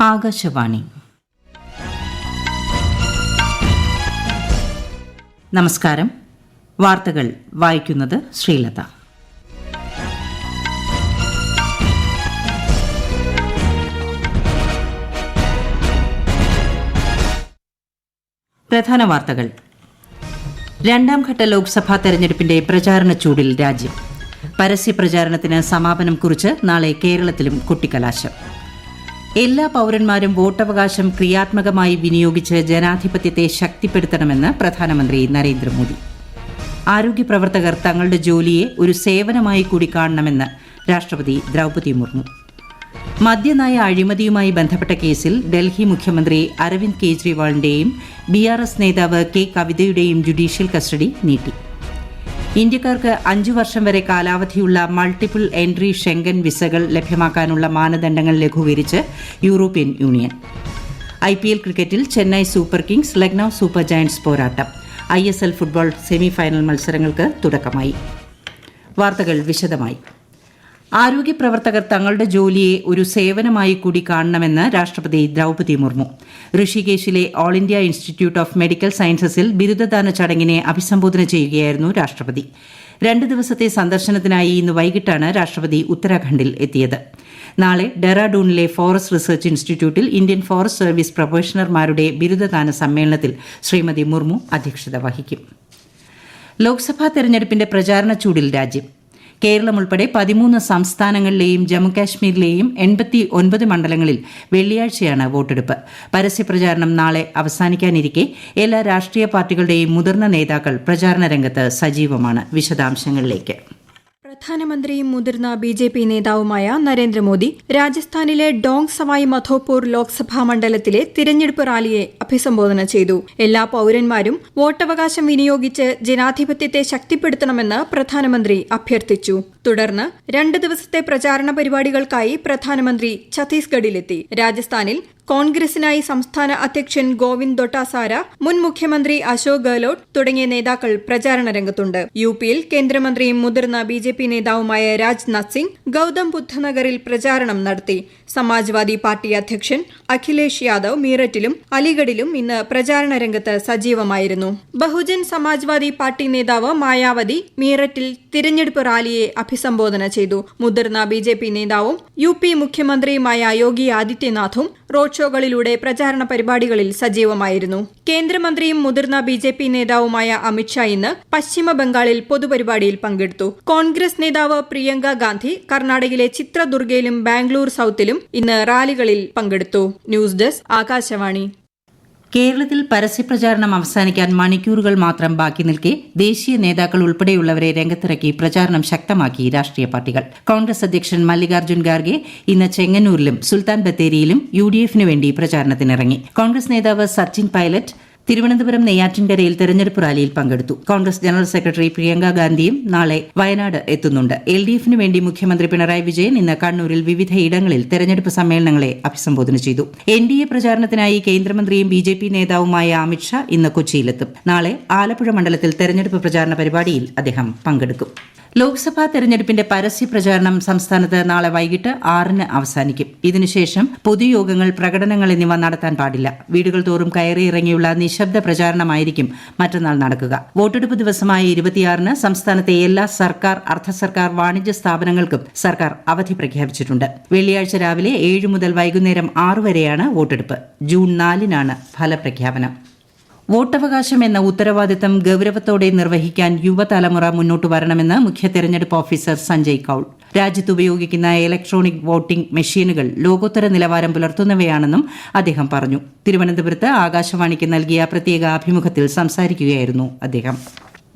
ആകാശവാണി. നമസ്കാരം. വാർത്തകൾ വായിക്കുന്നത് ശ്രീലത. പ്രധാന വാർത്തകൾ. രണ്ടാംഘട്ട ലോക്സഭാ തെരഞ്ഞെടുപ്പിന്റെ പ്രചാരണ ചൂടിൽ രാജ്യം. പരസ്യപ്രചാരണത്തിന് സമാപനം കുറിച്ച് നാളെ കേരളത്തിലും കൊട്ടിക്കലാശം. എല്ലാ പൌരന്മാരും വോട്ടവകാശം ക്രിയാത്മകമായി വിനിയോഗിച്ച് ജനാധിപത്യത്തെ ശക്തിപ്പെടുത്തണമെന്ന് പ്രധാനമന്ത്രി നരേന്ദ്രമോദി. ആരോഗ്യ പ്രവർത്തകർ തങ്ങളുടെ ജോലിയെ ഒരു സേവനമായി കൂടി കാണണമെന്ന് രാഷ്ട്രപതി ദ്രൌപദി മുർമു. മദ്യനയ അഴിമതിയുമായി ബന്ധപ്പെട്ട കേസിൽ ഡൽഹി മുഖ്യമന്ത്രി അരവിന്ദ് കെജ്രിവാളിന്റെയും BRS നേതാവ് കെ കവിതയുടെയും ജുഡീഷ്യൽ കസ്റ്റഡി നീട്ടി. ഇന്ത്യക്കാർക്ക് 5 വർഷം വരെ കാലാവധിയുള്ള മൾട്ടിപ്പിൾ എൻട്രി ഷെങ്കൻ വിസകൾ ലഭ്യമാക്കാനുള്ള മാനദണ്ഡങ്ങൾ ലഘൂകരിച്ച് യൂറോപ്യൻ യൂണിയൻ. IPL ക്രിക്കറ്റിൽ Chennai Super Kings Lucknow Super Giants പോരാട്ടം. ISL ഫുട്ബോൾ സെമി ഫൈനൽ മത്സരങ്ങൾക്ക് തുടക്കമായി. വാർത്തകൾ വിശദമായി. ആരോഗ്യ പ്രവർത്തകർ തങ്ങളുടെ ജോലിയെ ഒരു സേവനമായി കൂടി കാണണമെന്ന് രാഷ്ട്രപതി ദ്രൌപദി മുർമു. ഋഷികേശിലെ All India Institute of Medical സയൻസസിൽ ബിരുദദാന ചടങ്ങിനെ അഭിസംബോധന ചെയ്യുകയായിരുന്നു രാഷ്ട്രപതി. 2 ദിവസത്തെ സന്ദർശനത്തിനായി ഇന്ന് വൈകിട്ടാണ് രാഷ്ട്രപതി ഉത്തരാഖണ്ഡിൽ എത്തിയത്. നാളെ ഡെറാഡൂണിലെ ഫോറസ്റ്റ് റിസർച്ച് ഇൻസ്റ്റിറ്റ്യൂട്ടിൽ ഇന്ത്യൻ ഫോറസ്റ്റ് സർവീസ് പ്രൊഫഷണർമാരുടെ ബിരുദദാന സമ്മേളനത്തിൽ ശ്രീമതി മുർമു അധ്യക്ഷത വഹിക്കും. ലോക്സഭാ തെരഞ്ഞെടുപ്പിന്റെ പ്രചാരണ ചൂടിൽ രാജ്യം. കേരളം ഉൾപ്പെടെ 13 സംസ്ഥാനങ്ങളിലെയും ജമ്മുകാശ്മീരിലെയും 89 മണ്ഡലങ്ങളിൽ വെള്ളിയാഴ്ചയാണ് വോട്ടെടുപ്പ്. പരസ്യപ്രചാരണം നാളെ അവസാനിക്കാനിരിക്കെ എല്ലാ രാഷ്ട്രീയ പാർട്ടികളുടെയും മുതിർന്ന നേതാക്കൾ പ്രചാരണ രംഗത്ത് സജീവമാണ്. വിശദാംശങ്ങളിലേക്ക്. പ്രധാനമന്ത്രിയും മുതിർന്ന BJP നേതാവുമായ നരേന്ദ്രമോദി രാജസ്ഥാനിലെ ഡോങ് സവായ് മധോപൂർ ലോക്സഭാ മണ്ഡലത്തിലെ തിരഞ്ഞെടുപ്പ് റാലിയെ അഭിസംബോധന ചെയ്തു. എല്ലാ പൌരന്മാരും വോട്ടവകാശം വിനിയോഗിച്ച് ജനാധിപത്യത്തെ ശക്തിപ്പെടുത്തണമെന്ന് പ്രധാനമന്ത്രി അഭ്യർത്ഥിച്ചു. തുടർന്ന് 2 ദിവസത്തെ പ്രചാരണ പരിപാടികൾക്കായി പ്രധാനമന്ത്രി ഛത്തീസ്ഗഡിലെത്തി. രാജസ്ഥാനിൽ കോൺഗ്രസിനായി സംസ്ഥാന അധ്യക്ഷൻ ഗോവിന്ദ് ദൊട്ടാസാര, മുൻ മുഖ്യമന്ത്രി അശോക് ഗെഹ്ലോട്ട് തുടങ്ങിയ നേതാക്കൾ പ്രചാരണ രംഗത്തുണ്ട്. UPയിൽ കേന്ദ്രമന്ത്രിയും മുതിർന്ന BJP നേതാവുമായ രാജ്നാഥ് സിംഗ് ഗൌതം ബുദ്ധ നഗറിൽ പ്രചാരണം നടത്തി. സമാജ്വാദി പാർട്ടി അധ്യക്ഷൻ അഖിലേഷ് യാദവ് മീററ്റിലും അലിഗഡിലും ഇന്ന് പ്രചാരണ രംഗത്ത് സജീവമായിരുന്നു. ബഹുജൻ സമാജ്വാദി പാർട്ടി നേതാവ് മായാവതി മീററ്റിൽ തിരഞ്ഞെടുപ്പ് റാലിയെ അഭിസംബോധന ചെയ്തു. മുതിർന്ന BJP നേതാവും UP മുഖ്യമന്ത്രിയുമായ യോഗി ആദിത്യനാഥും റോഡ് ഷോകളിലൂടെ പ്രചാരണ പരിപാടികളിൽ സജീവമായിരുന്നു. കേന്ദ്രമന്ത്രിയും മുതിർന്ന BJP നേതാവുമായ അമിത്ഷാ ഇന്ന് പശ്ചിമ ബംഗാളിൽ പൊതുപരിപാടിയിൽ പങ്കെടുത്തു. കോൺഗ്രസ് നേതാവ് പ്രിയങ്ക ഗാന്ധി കർണാടകയിലെ ചിത്രദുർഗയിലും ബാംഗ്ലൂർ സൌത്തിലും ഇന്ന് റാലികളിൽ പങ്കെടുത്തു. News desk Akashvani. കേരളത്തിൽ പരസ്യപ്രചാരണം അവസാനിക്കാൻ മണിക്കൂറുകൾ മാത്രം ബാക്കി നിൽക്കെ ദേശീയ നേതാക്കൾ ഉൾപ്പെടെയുള്ളവരെ രംഗത്തിറക്കി പ്രചാരണം ശക്തമാക്കി രാഷ്ട്രീയ പാർട്ടികൾ. കോൺഗ്രസ് അധ്യക്ഷൻ മല്ലികാർജ്ജുൻ ഖാർഗെ ഇന്ന് ചെങ്ങന്നൂരിലും സുൽത്താൻ ബത്തേരിയിലും UDFനു വേണ്ടി പ്രചാരണത്തിനിറങ്ങി. കോൺഗ്രസ് നേതാവ് സച്ചിൻ പൈലറ്റ് തിരുവനന്തപുരം നെയ്യാറ്റിൻകരയിൽ തെരഞ്ഞെടുപ്പ് റാലിയിൽ പങ്കെടുത്തു. കോൺഗ്രസ് ജനറൽ സെക്രട്ടറി പ്രിയങ്ക ഗാന്ധിയും നാളെ വയനാട് എത്തുന്നുണ്ട്. LDFനു വേണ്ടി മുഖ്യമന്ത്രി പിണറായി വിജയൻ ഇന്ന് കണ്ണൂരിൽ വിവിധയിടങ്ങളിൽ തെരഞ്ഞെടുപ്പ് സമ്മേളനങ്ങളെ അഭിസംബോധന ചെയ്തു. NDA പ്രചാരണത്തിനായി കേന്ദ്രമന്ത്രിയും BJP നേതാവുമായ അമിത്ഷാ ഇന്ന് കൊച്ചിയിലെത്തും. നാളെ ആലപ്പുഴ മണ്ഡലത്തിൽ തെരഞ്ഞെടുപ്പ് പ്രചാരണ പരിപാടിയിൽ അദ്ദേഹം പങ്കെടുക്കും. ലോക്സഭാ തെരഞ്ഞെടുപ്പിന്റെ പരസ്യ പ്രചാരണം സംസ്ഥാനത്ത് നാളെ വൈകിട്ട് 6-ന് അവസാനിക്കും. ഇതിനുശേഷം പൊതുയോഗങ്ങൾ, പ്രകടനങ്ങൾ എന്നിവ നടത്താൻ പാടില്ല. വീടുകൾ തോറും കയറിയിറങ്ങിയുള്ള നിശബ്ദ പ്രചാരണമായിരിക്കും മറ്റന്നാൾ നടക്കുക. വോട്ടെടുപ്പ് ദിവസമായ 26-ന് സംസ്ഥാനത്തെ എല്ലാ സർക്കാർ, അർദ്ധ സർക്കാർ, വാണിജ്യ സ്ഥാപനങ്ങൾക്കും സർക്കാർ അവധി പ്രഖ്യാപിച്ചിട്ടുണ്ട്. വെള്ളിയാഴ്ച രാവിലെ 7 മുതൽ വൈകുന്നേരം 6 വരെയാണ് വോട്ടെടുപ്പ്. ജൂൺ 4-നാണ് ഫലപ്രഖ്യാപനം. വോട്ടവകാശം എന്ന ഉത്തരവാദിത്തം ഗൌരവത്തോടെ നിർവഹിക്കാൻ യുവതലമുറ മുന്നോട്ട് വരണമെന്ന് മുഖ്യ തെരഞ്ഞെടുപ്പ് ഓഫീസർ സഞ്ജയ് കൌൾ. രാജ്യത്ത് ഉപയോഗിക്കുന്ന ഇലക്ട്രോണിക് വോട്ടിംഗ് മെഷീനുകൾ ലോകോത്തര നിലവാരം പുലർത്തുന്നവയാണെന്നും അദ്ദേഹം പറഞ്ഞു. തിരുവനന്തപുരത്ത് ആകാശവാണിക്ക് നൽകിയ പ്രത്യേക അഭിമുഖത്തിൽ സംസാരിക്കുകയായിരുന്നു അദ്ദേഹം.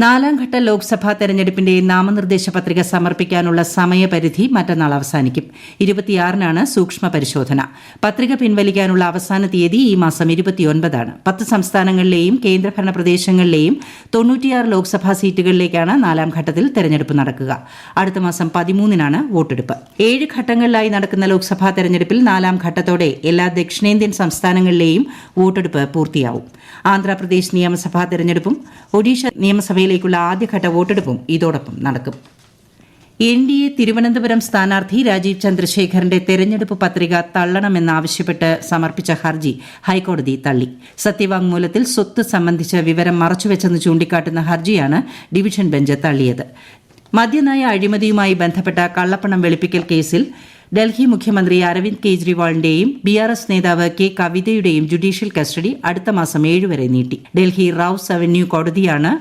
4ാംഘട്ട ലോക്സഭാ തെരഞ്ഞെടുപ്പിന്റെ നാമനിർദ്ദേശ പത്രിക സമർപ്പിക്കാനുള്ള സമയപരിധി മറ്റന്നാൾ അവസാനിക്കും. 26-നാണ് സൂക്ഷ്മ പരിശോധന. പത്രിക പിൻവലിക്കാനുള്ള അവസാന തീയതി ഈ മാസം 29-ആണ്. 10 സംസ്ഥാനങ്ങളിലെയും കേന്ദ്രഭരണ പ്രദേശങ്ങളിലെയും 96 ലോക്സഭാ സീറ്റുകളിലേക്കാണ് 4ാം ഘട്ടത്തിൽ തെരഞ്ഞെടുപ്പ് നടക്കുക. അടുത്ത മാസം 13-നാണ് വോട്ടെടുപ്പ്. 7 ഘട്ടങ്ങളിലായി നടക്കുന്ന ലോക്സഭാ തെരഞ്ഞെടുപ്പിൽ 4ാം ഘട്ടത്തോടെ എല്ലാ ദക്ഷിണേന്ത്യൻ സംസ്ഥാനങ്ങളിലെയും വോട്ടെടുപ്പ് പൂർത്തിയാവും. ആന്ധ്രാപ്രദേശ് നിയമസഭാ തെരഞ്ഞെടുപ്പും ഒഡീഷ നിയമസഭയിലേക്കുള്ള ആദ്യഘട്ട വോട്ടെടുപ്പും ഇതോടൊപ്പം നടക്കും. NDA തിരുവനന്തപുരം സ്ഥാനാർത്ഥി രാജീവ് ചന്ദ്രശേഖറിന്റെ തെരഞ്ഞെടുപ്പ് പത്രിക തള്ളണമെന്നാവശ്യപ്പെട്ട് സമർപ്പിച്ച ഹർജി ഹൈക്കോടതി തള്ളി. സത്യവാങ്മൂലത്തിൽ സ്വത്ത് സംബന്ധിച്ച വിവരം മറച്ചുവെച്ചെന്ന് ചൂണ്ടിക്കാട്ടുന്ന ഹർജിയാണ് ഡിവിഷൻ ബെഞ്ച് തള്ളിയത്. മദ്യനയ അഴിമതിയുമായി ബന്ധപ്പെട്ട കള്ളപ്പണം വെളുപ്പിക്കൽ കേസിൽ ഡൽഹി മുഖ്യമന്ത്രി അരവിന്ദ് കെജ്രിവാളിന്റെയും BRS നേതാവ് K. കവിതയുടെയും ജുഡീഷ്യൽ കസ്റ്റഡി അടുത്ത മാസം 7 വരെ നീട്ടി. ഡൽഹി റൌസ് അവന്യൂ കോടതിയാണ്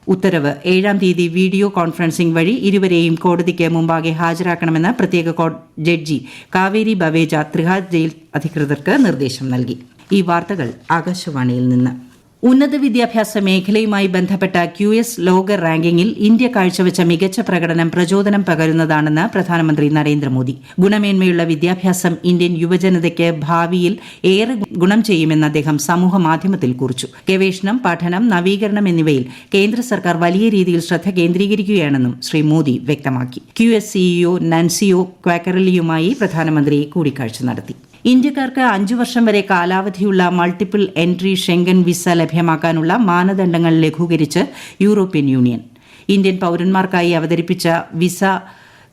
ഉത്തരവ്. 7-ാം തീയതി വീഡിയോ കോൺഫറൻസിംഗ് വഴി ഇരുവരെയും കോടതിക്ക് മുമ്പാകെ ഹാജരാക്കണമെന്ന് പ്രത്യേക ജഡ്ജി കാവേരി ബവേജ ത്രിഹാർ ജയിൽ അധികൃതർക്ക് നിർദ്ദേശം നൽകി. ഈ വാർത്തകൾ ആകാശവാണിയിൽ നിന്ന്. ഉന്നത വിദ്യാഭ്യാസ മേഖലയുമായി ബന്ധപ്പെട്ട QS ലോക റാങ്കിങ്ങിൽ ഇന്ത്യ കാഴ്ചവെച്ച മികച്ച പ്രകടനം പ്രചോദനം പകരുന്നതാണെന്ന് പ്രധാനമന്ത്രി നരേന്ദ്രമോദി. ഗുണമേന്മയുള്ള വിദ്യാഭ്യാസം ഇന്ത്യൻ യുവജനതയ്ക്ക് ഭാവിയിൽ ഏറെ ഗുണം ചെയ്യുമെന്ന് അദ്ദേഹം സമൂഹമാധ്യമത്തിൽ കുറിച്ചു. ഗവേഷണം, പഠനം, നവീകരണം എന്നിവയിൽ കേന്ദ്ര സർക്കാർ വലിയ രീതിയിൽ ശ്രദ്ധ കേന്ദ്രീകരിക്കുകയാണെന്നും ശ്രീ മോദി വ്യക്തമാക്കി. QS CEO നാൻസിയോ ക്വാക്കറലിയുമായി പ്രധാനമന്ത്രി കൂടിക്കാഴ്ച നടത്തി. ഇന്ത്യക്കാർക്ക് 5 വർഷം വരെ കാലാവധിയുള്ള മൾട്ടിപ്പിൾ എൻട്രി ഷെങ്കൻ വിസ ലഭ്യമാക്കാനുള്ള മാനദണ്ഡങ്ങൾ ലഘൂകരിച്ച് യൂറോപ്യൻ യൂണിയൻ. ഇന്ത്യൻ പൌരന്മാർക്കായി അവതരിപ്പിച്ച വിസ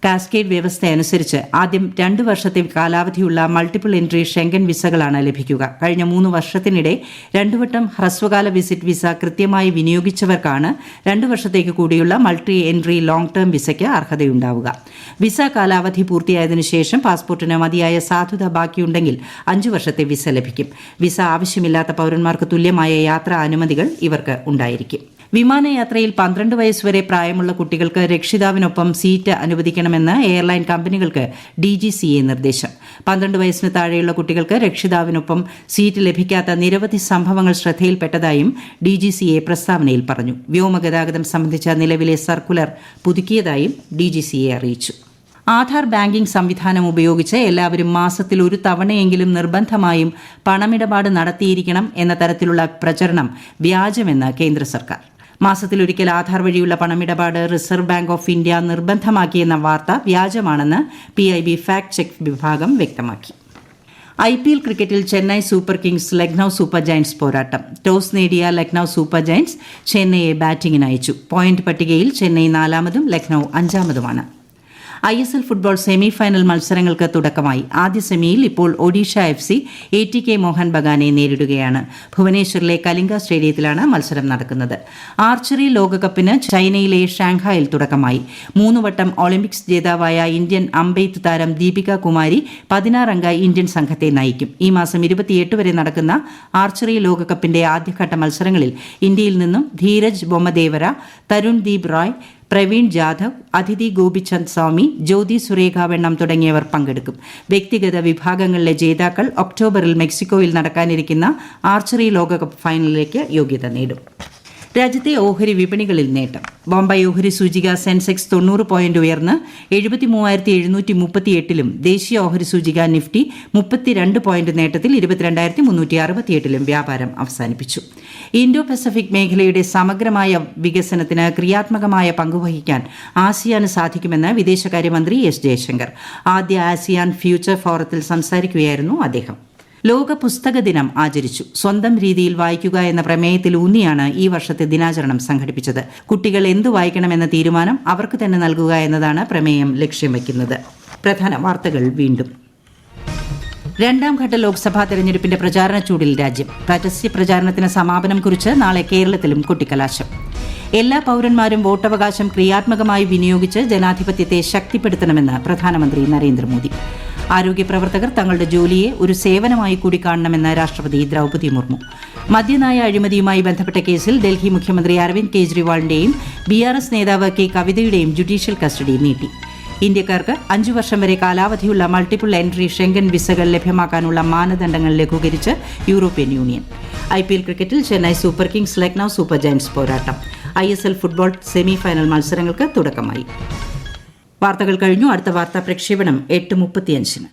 കാസ്കേഡ് വ്യവസ്ഥയനുസരിച്ച് ആദ്യം 2 വർഷത്തെ കാലാവധിയുള്ള മൾട്ടിപ്പിൾ എൻട്രി ഷെങ്കൻ വിസകളാണ് ലഭിക്കുക. കഴിഞ്ഞ 3 വർഷത്തിനിടെ 2 വട്ടം ഹ്രസ്വകാല വിസിറ്റ് വിസ കൃത്യമായി വിനിയോഗിച്ചവർക്കാണ് 2 വർഷത്തേക്ക് കൂടിയുള്ള മൾട്ടി എൻട്രി ലോങ് ടേം വിസയ്ക്ക് അർഹതയുണ്ടാവുക. വിസ കാലാവധി പൂർത്തിയായതിനു ശേഷം പാസ്പോർട്ടിന് മതിയായ സാധുത ബാക്കിയുണ്ടെങ്കിൽ 5 വർഷത്തെ വിസ ലഭിക്കും. വിസ ആവശ്യമില്ലാത്ത പൌരന്മാർക്ക് തുല്യമായ യാത്രാ അനുമതികൾ ഇവർക്ക് ഉണ്ടായിരിക്കും. വിമാനയാത്രയിൽ 12 വയസ്സുവരെ പ്രായമുള്ള കുട്ടികൾക്ക് രക്ഷിതാവിനൊപ്പം സീറ്റ് അനുവദിക്കണമെന്ന് എയർലൈൻ കമ്പനികൾക്ക് DGCA നിർദ്ദേശം. 12 വയസ്സിന് താഴെയുള്ള കുട്ടികൾക്ക് രക്ഷിതാവിനൊപ്പം സീറ്റ് ലഭിക്കാത്ത നിരവധി സംഭവങ്ങൾ ശ്രദ്ധയിൽപ്പെട്ടതായും DGCA പ്രസ്താവനയിൽ പറഞ്ഞു. വ്യോമഗതാഗതം സംബന്ധിച്ച നിലവിലെ സർക്കുലർ പുതുക്കിയതായും DGCA അറിയിച്ചു. ആധാർ ബാങ്കിംഗ് സംവിധാനം ഉപയോഗിച്ച് എല്ലാവരും മാസത്തിൽ ഒരു തവണയെങ്കിലും നിർബന്ധമായും പണമിടപാട് നടത്തിയിരിക്കണം എന്ന തരത്തിലുള്ള പ്രചരണം വ്യാജമെന്ന് കേന്ദ്ര സർക്കാർ. മാസത്തിലൊരിക്കൽ ആധാർ വഴിയുള്ള പണമിടപാട് റിസർവ് ബാങ്ക് ഓഫ് ഇന്ത്യ നിർബന്ധമാക്കിയെന്ന വാർത്ത വ്യാജമാണെന്ന് PIB ഫാക്ട് ചെക്ക് വിഭാഗം വ്യക്തമാക്കി. IPL ക്രിക്കറ്റിൽ Chennai Super Kings Lucknow Super Giants പോരാട്ടം. ടോസ് നേടിയ ലക്നൌ സൂപ്പർ ജയന്റ്സ് ചെന്നൈയെ ബാറ്റിംഗിന് അയച്ചു. പോയിന്റ് പട്ടികയിൽ ചെന്നൈ 4-ാമതും ലക്നൌ 5-ാമതുമാണ്. ISL ഫുട്ബോൾ സെമി ഫൈനൽ മത്സരങ്ങൾക്ക് തുടക്കമായി. ആദ്യ സെമിയിൽ ഇപ്പോൾ ഒഡീഷ FC ATK മോഹൻ ബഗാനെ നേരിടുകയാണ്. ഭുവനേശ്വറിലെ കലിംഗ സ്റ്റേഡിയത്തിലാണ് മത്സരം നടക്കുന്നത്. ആർച്ചറി ലോകകപ്പിന് ചൈനയിലെ ഷാങ്ഹായിൽ തുടക്കമായി. 3 വട്ടം ഒളിമ്പിക്സ് ജേതാവായ ഇന്ത്യൻ അമ്പെയ്ത്ത് താരം ദീപിക കുമാരി 16-അംഗ ഇന്ത്യൻ സംഘത്തെ നയിക്കും. ഈ മാസം 28 വരെ നടക്കുന്ന ആർച്ചറി ലോകകപ്പിന്റെ ആദ്യഘട്ട മത്സരങ്ങളിൽ ഇന്ത്യയിൽ നിന്നും ധീരജ് ബൊമ്മദേവര, തരുൺ ദീപ് റായ്, പ്രവീൺ ജാധവ്, അതിഥി ഗോപിചന്ദ് സ്വാമി, ജ്യോതി സുരേഖ വെണ്ണം തുടങ്ങിയവർ പങ്കെടുക്കും. വ്യക്തിഗത വിഭാഗങ്ങളിലെ ജേതാക്കൾ ഒക്ടോബറിൽ മെക്സിക്കോയിൽ നടക്കാനിരിക്കുന്ന ആർച്ചറി ലോകകപ്പ് ഫൈനലിലേക്ക് യോഗ്യത നേടും. രാജ്യത്തെ ഓഹരി വിപണികളിൽ നേട്ടം. ബോംബെ ഓഹരി സൂചിക സെൻസെക്സ് 90 പോയിന്റ് ഉയർന്ന് 73,738-ലും ദേശീയ ഓഹരി സൂചിക നിഫ്റ്റി 32 പോയിന്റ് നേട്ടത്തിൽ 22,368-ലും വ്യാപാരം അവസാനിപ്പിച്ചു. ഇൻഡോ പസഫിക് മേഖലയുടെ സമഗ്രമായ വികസനത്തിന് ക്രിയാത്മകമായ പങ്കുവഹിക്കാൻ ആസിയാന് സാധിക്കുമെന്ന് വിദേശകാര്യമന്ത്രി S. ജയശങ്കർ. ആദ്യ ആസിയാൻ ഫ്യൂച്ചർ ഫോറത്തിൽ സംസാരിക്കുകയായിരുന്നു അദ്ദേഹം. ലോക പുസ്തക ദിനം ആചരിച്ചു. സ്വന്തം രീതിയിൽ വായിക്കുക എന്ന പ്രമേയത്തിൽ ഊന്നിയാണ് ഈ വർഷത്തെ ദിനാചരണം സംഘടിപ്പിച്ചത്. കുട്ടികൾ എന്തു വായിക്കണമെന്ന തീരുമാനം അവർക്ക് തന്നെ നൽകുക എന്നതാണ് പ്രമേയം ലക്ഷ്യം വയ്ക്കുന്നത്. പ്രധാന വാർത്തകൾ വീണ്ടും. 2ാം ഘട്ട ലോക്സഭാ തെരഞ്ഞെടുപ്പിന്റെ പ്രചാരണ ചൂടിൽ രാജ്യം. പരസ്യ പ്രചാരണത്തിന് സമാപനം കുറിച്ച് നാളെ കേരളത്തിലും കൊട്ടിക്കലാശം. എല്ലാ പൌരന്മാരും വോട്ടവകാശം ക്രിയാത്മകമായി വിനിയോഗിച്ച് ജനാധിപത്യത്തെ ശക്തിപ്പെടുത്തണമെന്ന് പ്രധാനമന്ത്രി നരേന്ദ്രമോദി. ആരോഗ്യ പ്രവർത്തകർ തങ്ങളുടെ ജോലിയെ ഒരു സേവനമായി കൂടി കാണണമെന്ന് രാഷ്ട്രപതി ദ്രൌപദി മുർമു. മദ്യനയ അഴിമതിയുമായി ബന്ധപ്പെട്ട കേസിൽ ഡൽഹി മുഖ്യമന്ത്രി അരവിന്ദ് കെജ്രിവാളിന്റെയും BRS നേതാവ് K. കവിതയുടെയും ജുഡീഷ്യൽ കസ്റ്റഡി നീട്ടി. ഇന്ത്യക്കാർക്ക് 5 വർഷം വരെ കാലാവധിയുള്ള മൾട്ടിപ്പിൾ എൻട്രി ഷെങ്കൻ വിസകൾ ലഭ്യമാക്കാനുള്ള മാനദണ്ഡങ്ങൾ ലഘൂകരിച്ച് യൂറോപ്യൻ യൂണിയൻ. IPL ക്രിക്കറ്റിൽ Chennai Super Kings Lucknow Super Giants പോരാട്ടം. ISL ഫുട്ബോൾ സെമി ഫൈനൽ മത്സരങ്ങൾക്ക് തുടക്കമായി. വാർത്തകൾ കഴിഞ്ഞു. അടുത്ത വാർത്താ പ്രക്ഷേപണം 8:35-ന്.